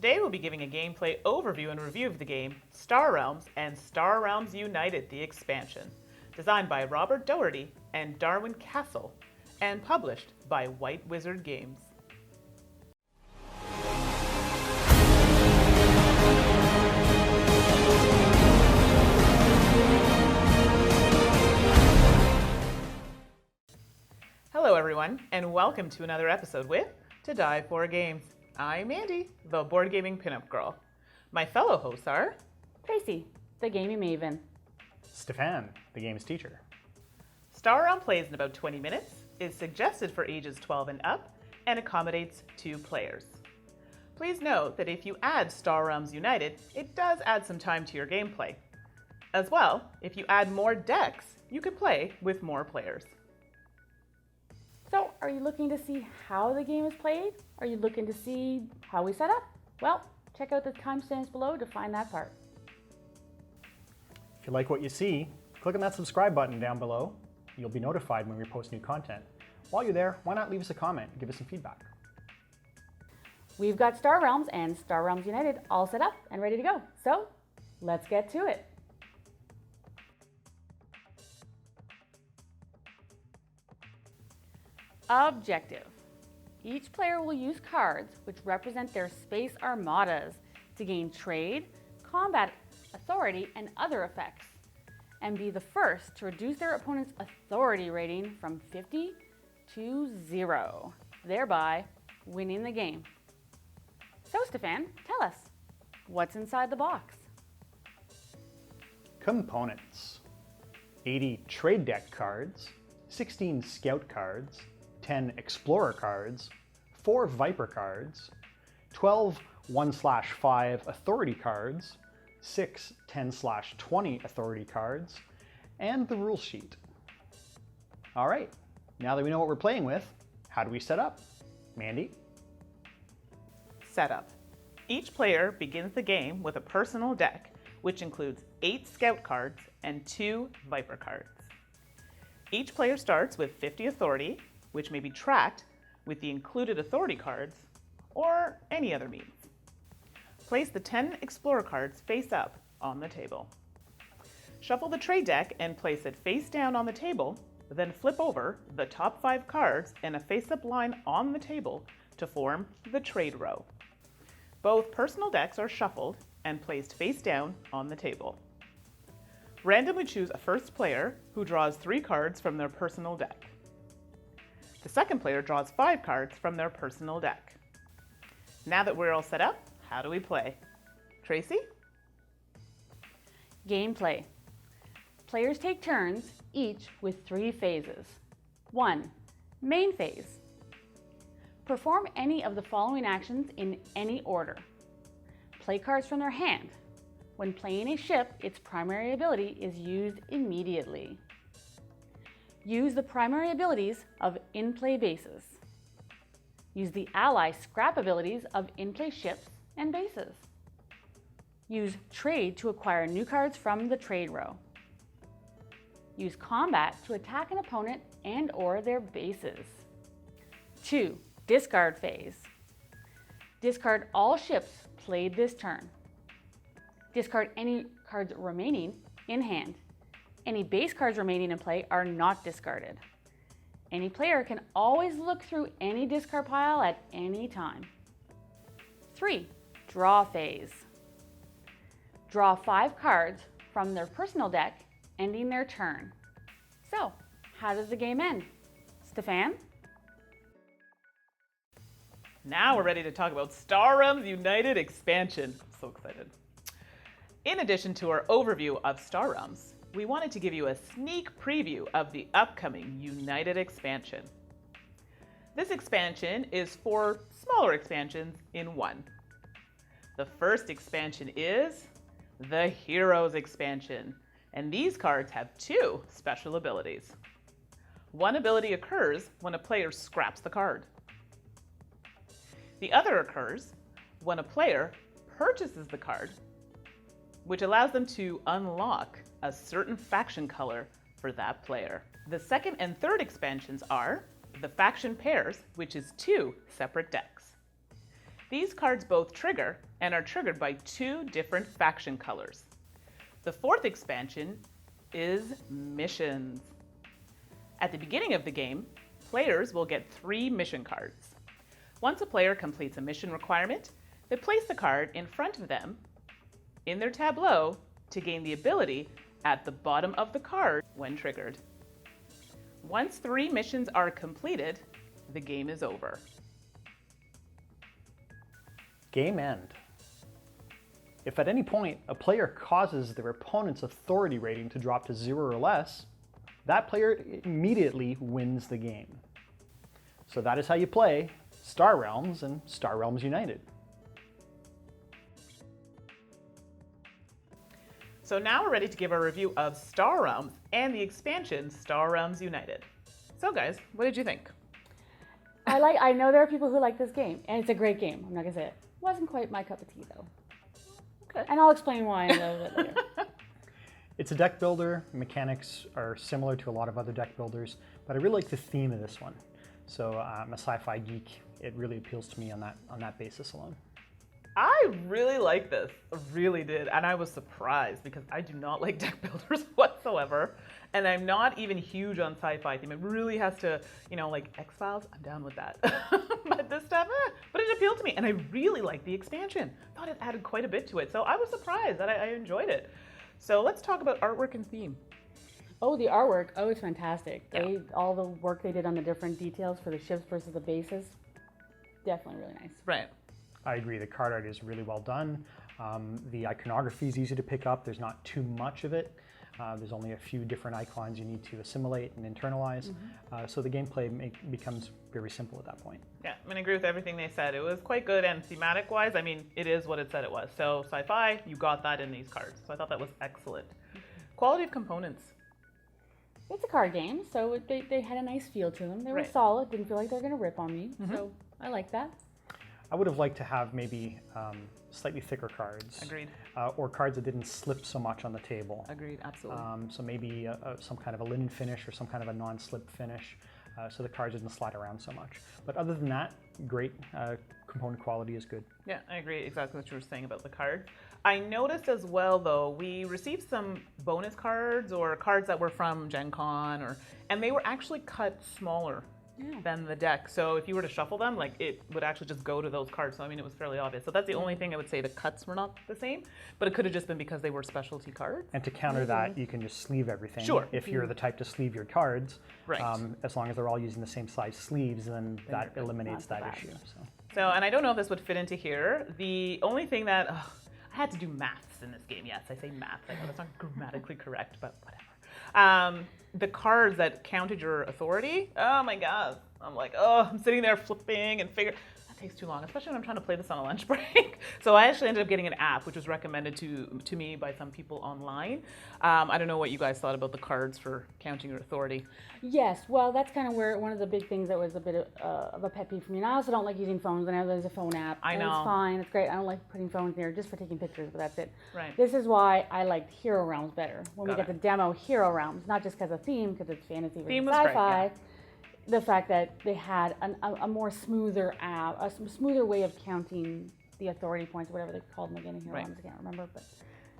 Today we'll be giving a gameplay overview and review of the game Star Realms and Star Realms United, the expansion, designed by Robert Doherty and Darwin Castle, and published by White Wizard Games. Hello everyone, and welcome to another episode with To Die For Games. I'm Andy, the board gaming pinup girl. My fellow hosts are Tracy, the gaming maven. Stefan, the game's teacher. Star Realm plays in about 20 minutes, is suggested for ages 12 and up, and accommodates 2 players. Please note that if you add Star Realms United, it does add some time to your gameplay. As well, if you add more decks, you can play with more players. So, are you looking to see how the game is played? Are you looking to see how we set up? Well, check out the timestamps below to find that part. If you like what you see, click on that subscribe button down below. You'll be notified when we post new content. While you're there, why not leave us a comment and give us some feedback? We've got Star Realms and Star Realms United all set up and ready to go. So, let's get to it. Objective. Each player will use cards which represent their space armadas to gain trade, combat, authority, and other effects, and be the first to reduce their opponent's authority rating from 50 to 0, thereby winning the game. So Stefan, tell us, what's inside the box? Components. 80 trade deck cards, 16 scout cards, 10 Explorer cards, 4 Viper cards, 12 1/5 Authority cards, 6 10/20 Authority cards, and the rule sheet. All right, now that we know what we're playing with, how do we set up? Mandy? Setup. Each player begins the game with a personal deck, which includes 8 Scout cards and 2 Viper cards. Each player starts with 50 authority, which may be tracked with the included authority cards or any other means. Place the 10 Explorer cards face up on the table. Shuffle the trade deck and place it face down on the table, then flip over the top 5 cards in a face-up line on the table to form the trade row. Both personal decks are shuffled and placed face down on the table. Randomly choose a first player who draws 3 cards from their personal deck. The second player draws 5 cards from their personal deck. Now that we're all set up, how do we play? Tracy? Gameplay. Players take turns, each with 3 phases. 1. Main phase. Perform any of the following actions in any order. Play cards from their hand. When playing a ship, its primary ability is used immediately. Use the primary abilities of in-play bases. Use the ally scrap abilities of in-play ships and bases. Use trade to acquire new cards from the trade row. Use combat to attack an opponent and/or their bases. 2. Discard phase. Discard all ships played this turn. Discard any cards remaining in hand. Any base cards remaining in play are not discarded. Any player can always look through any discard pile at any time. 3. Draw phase. Draw 5 cards from their personal deck, ending their turn. So, how does the game end? Stefan? Now we're ready to talk about Star Realms United expansion. I'm so excited. In addition to our overview of Star Realms, we wanted to give you a sneak preview of the upcoming United expansion. This expansion is 4 smaller expansions in one. The first expansion is the Heroes expansion, and these cards have 2 special abilities. One ability occurs when a player scraps the card. The other occurs when a player purchases the card, which allows them to unlock a certain faction color for that player. The second and third expansions are the Faction Pairs, which is 2 separate decks. These cards both trigger and are triggered by 2 different faction colors. The 4th expansion is Missions. At the beginning of the game, players will get 3 mission cards. Once a player completes a mission requirement, they place the card in front of them in their tableau to gain the ability at the bottom of the card when triggered. Once 3 missions are completed, the game is over. Game end. If at any point a player causes their opponent's authority rating to drop to 0 or less, that player immediately wins the game. So that is how you play Star Realms and Star Realms United. So now we're ready to give our review of Star Realms and the expansion Star Realms United. So guys, what did you think? I know there are people who like this game, and it's a great game. I'm not gonna say it. Wasn't quite my cup of tea though. Okay. And I'll explain why in a little bit later. It's a deck builder. Mechanics are similar to a lot of other deck builders, but I really like the theme of this one. So I'm a sci-fi geek. It really appeals to me on that basis alone. I really like this, I really did, and I was surprised because I do not like deck builders whatsoever, and I'm not even huge on sci-fi theme. It really has to, like X-Files, I'm down with that. But this stuff, but it appealed to me, and I really liked the expansion. Thought it added quite a bit to it, so I was surprised that I enjoyed it. So let's talk about artwork and theme. Oh, the artwork. Oh, it's fantastic. Yeah. All the work they did on the different details for the ships versus the bases, definitely really nice. Right. I agree, the card art is really well done. The iconography is easy to pick up. There's not too much of it. There's only a few different icons you need to assimilate and internalize. So the gameplay becomes very simple at that point. Yeah, I'm gonna agree with everything they said. It was quite good, and thematic-wise, I mean, it is what it said it was. So sci-fi, you got that in these cards. So I thought that was excellent. Quality of components. It's a card game, so they had a nice feel to them. They were Right. solid. Didn't feel like they were gonna rip on me. So I like that. I would have liked to have maybe slightly thicker cards. Agreed. Or cards that didn't slip so much on the table. Agreed, absolutely. So maybe some kind of a linen finish or some kind of a non-slip finish, so the cards didn't slide around so much. But other than that, great. Component quality is good. Yeah, I agree exactly what you were saying about the cards. I noticed as well, though, we received some bonus cards or cards that were from Gen Con, and they were actually cut smaller than the deck. So if you were to shuffle them, like it would actually just go to those cards. So I mean, it was fairly obvious. So that's the only thing I would say. The cuts were not the same, but it could have just been because they were specialty cards. And to counter that, you can just sleeve everything. Sure. If you're the type to sleeve your cards, Right. As long as they're all using the same size sleeves, then that you're good. eliminates Not so that bad. issue. So. So, and I don't know if this would fit into here. The only thing that I had to do maths in this game. Yes, I say maths. I know that's not grammatically correct, but whatever. The cards that counted your authority. Oh my god! I'm like, I'm sitting there flipping and figuring. That takes too long, especially when I'm trying to play this on a lunch break. So I actually ended up getting an app, which was recommended to me by some people online. I don't know what you guys thought about the cards for counting your authority. Yes, well, that's kind of where one of the big things that was a bit of a pet peeve for me. And I also don't like using phones. I know there's a phone app. I and know. It's fine. It's great. I don't like putting phones there just for taking pictures, but that's it. Right. This is why I liked Hero Realms better. When we Got got it. the demo Hero Realms, not just because of theme, because it's fantasy versus Theme was great, sci-fi. yeah. The fact that they had a more smoother app, a smoother way of counting the authority points, whatever they called them again in Hero Right. Realms. I can't remember, but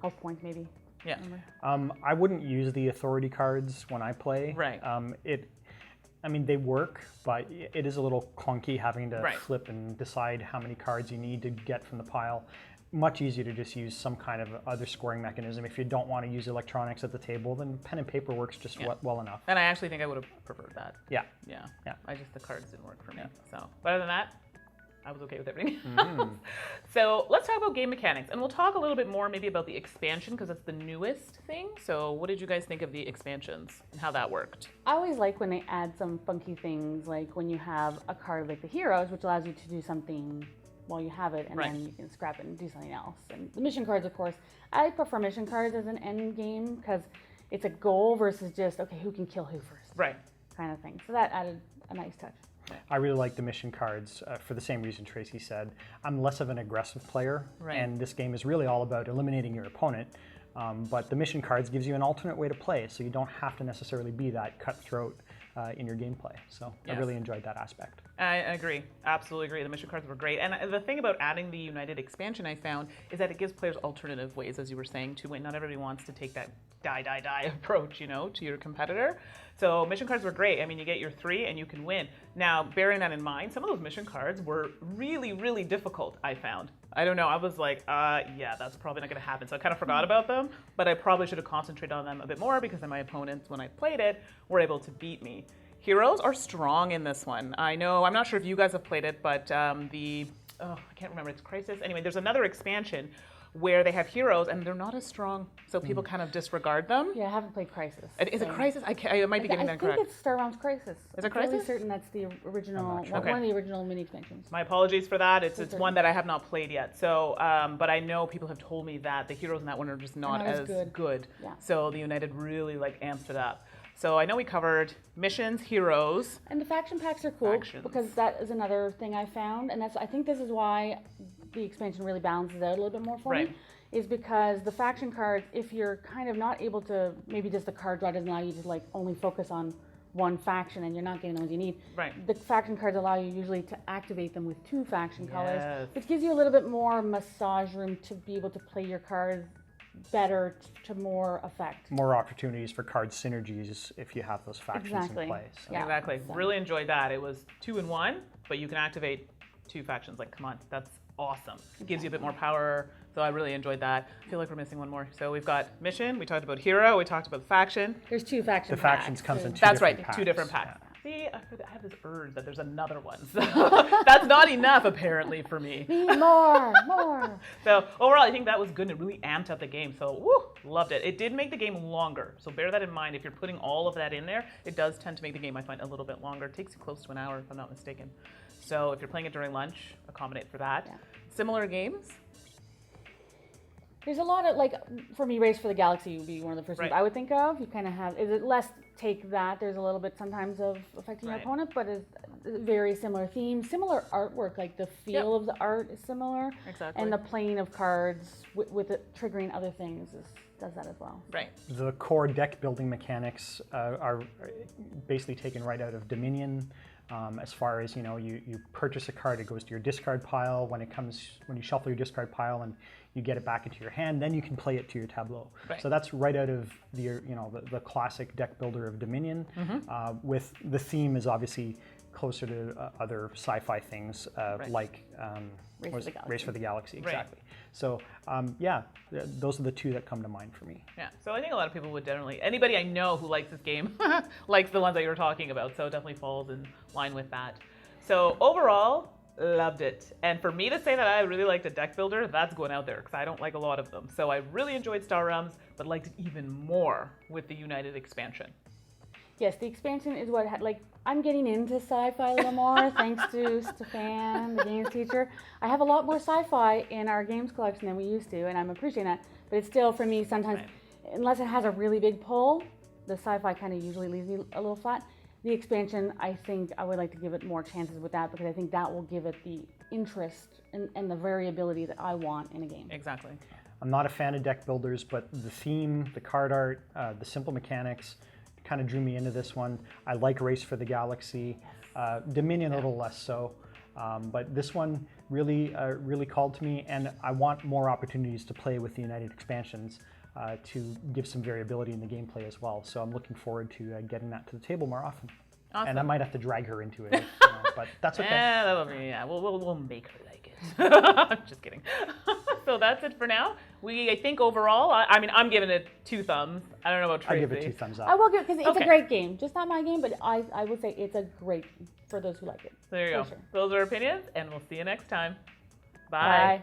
health points maybe. Yeah. I wouldn't use the authority cards when I play. Right. I mean, they work, but it is a little clunky having to Right. flip and decide how many cards you need to get from the pile. Much easier to just use some kind of other scoring mechanism. If you don't want to use electronics at the table, then pen and paper works just Yeah. well enough. And I actually think I would have preferred that. Yeah. Yeah. Yeah. The cards didn't work for me. So, but other than that, I was okay with everything. Mm-hmm. So let's talk about game mechanics, and we'll talk a little bit more maybe about the expansion because it's the newest thing. So, what did you guys think of the expansions and how that worked? I always like when they add some funky things, like when you have a card like the Heroes, which allows you to do something while you have it, and Right. then you can scrap it and do something else. And the mission cards, of course, I prefer mission cards as an end game because it's a goal versus just, okay, who can kill who first, Right. kind of thing. So that added a nice touch. I really like the mission cards for the same reason Tracy said. I'm less of an aggressive player, Right. and this game is really all about eliminating your opponent. But the mission cards gives you an alternate way to play, so you don't have to necessarily be that cutthroat in your gameplay. So I Yes. really enjoyed that aspect. I agree. Absolutely agree. The mission cards were great. And the thing about adding the United expansion I found is that it gives players alternative ways, as you were saying, to win. Not everybody wants to take that die approach, to your competitor. So mission cards were great. I mean, you get your 3 and you can win. Now, bearing that in mind, some of those mission cards were really, really difficult, I found. I don't know. I was like, yeah, that's probably not going to happen. So I kind of forgot about them, but I probably should have concentrated on them a bit more because then my opponents, when I played it, were able to beat me. Heroes are strong in this one. I know, I'm not sure if you guys have played it, but I can't remember, it's Crisis. Anyway, there's another expansion where they have heroes and they're not as strong, so people kind of disregard them. Yeah, I haven't played Crisis. Is it Crisis? I might be getting that correct. I think it's Star Realms Crisis. Is it I'm Crisis? fairly certain that's the original, sure. Okay. one of the original mini expansions. My apologies for that. It's one that I have not played yet. So, but I know people have told me that the heroes in that one are just not as good. Yeah. So the United really amps it up. So I know we covered missions, heroes. And the faction packs are cool because that is another thing I found, and I think this is why the expansion really balances out a little bit more for me. Is because the faction cards, if you're kind of not able to, maybe just the card draw doesn't allow you to only focus on one faction and you're not getting the ones you need. Right. The faction cards allow you usually to activate them with 2 faction colors, Yes. which gives you a little bit more massage room to be able to play your cards better to more effect. More opportunities for card synergies if you have those factions Exactly. in place. So. Yeah. Exactly. So- Really enjoyed that. It was 2 in 1, but you can activate 2 factions. Like, come on, that's awesome. It gives you a bit more power. So I really enjoyed that. I feel like we're missing one more. So we've got mission, we talked about hero, we talked about faction. There's 2 faction The packs. factions comes in 2 That's different right, packs. 2 different packs. See, I have this urge that there's another one. So that's not enough, apparently, for me. Need more. So overall, I think that was good. It really amped up the game. So woo, loved it. It did make the game longer. So bear that in mind. If you're putting all of that in there, it does tend to make the game, I find, a little bit longer. It takes you close to an hour, if I'm not mistaken. So if you're playing it during lunch, accommodate for that. Yeah. Similar games. There's a lot of, for me, Race for the Galaxy would be one of the first Right. ones I would think of. You kind of have, is it less take that? There's a little bit sometimes of affecting your Right. opponent, but it's very similar theme, similar artwork, like the feel of the art is similar. Exactly. And the playing of cards with it triggering other things does that as well. Right. The core deck building mechanics are basically taken right out of Dominion. As far as you purchase a card, it goes to your discard pile. When you shuffle your discard pile and you get it back into your hand, then you can play it to your tableau. Right. So that's right out of the classic deck builder of Dominion. With the theme is obviously closer to other sci-fi things like Race for the Galaxy. Right. Exactly. So those are the 2 that come to mind for me. Yeah, so I think a lot of people would generally, anybody I know who likes this game likes the ones that you were talking about, so it definitely falls in line with that. So overall, loved it. And for me to say that I really liked a deck builder, that's going out there, because I don't like a lot of them. So I really enjoyed Star Realms, but liked it even more with the United expansion. Yes, the expansion is what, I'm getting into sci-fi a little more thanks to Stefan, the games teacher. I have a lot more sci-fi in our games collection than we used to, and I'm appreciating that. But it's still, for me, sometimes, unless it has a really big pull, the sci-fi kind of usually leaves me a little flat. The expansion, I think I would like to give it more chances with that because I think that will give it the interest and the variability that I want in a game. Exactly. I'm not a fan of deck builders, but the theme, the card art, the simple mechanics kind of drew me into this one. I like Race for the Galaxy. Dominion a little less so. But this one really called to me, and I want more opportunities to play with the United expansions to give some variability in the gameplay as well. So I'm looking forward to getting that to the table more often. Awesome. And I might have to drag her into it, but that's okay. We'll make her like it. I'm just kidding. So that's it for now. I think overall, I'm giving it 2 thumbs. I don't know about Tracy. I give it 2 thumbs up. I will give it, because it's Okay. a great game. Just not my game, but I would say it's a great for those who like it. There you go. For sure. Those are opinions, and we'll see you next time. Bye. Bye.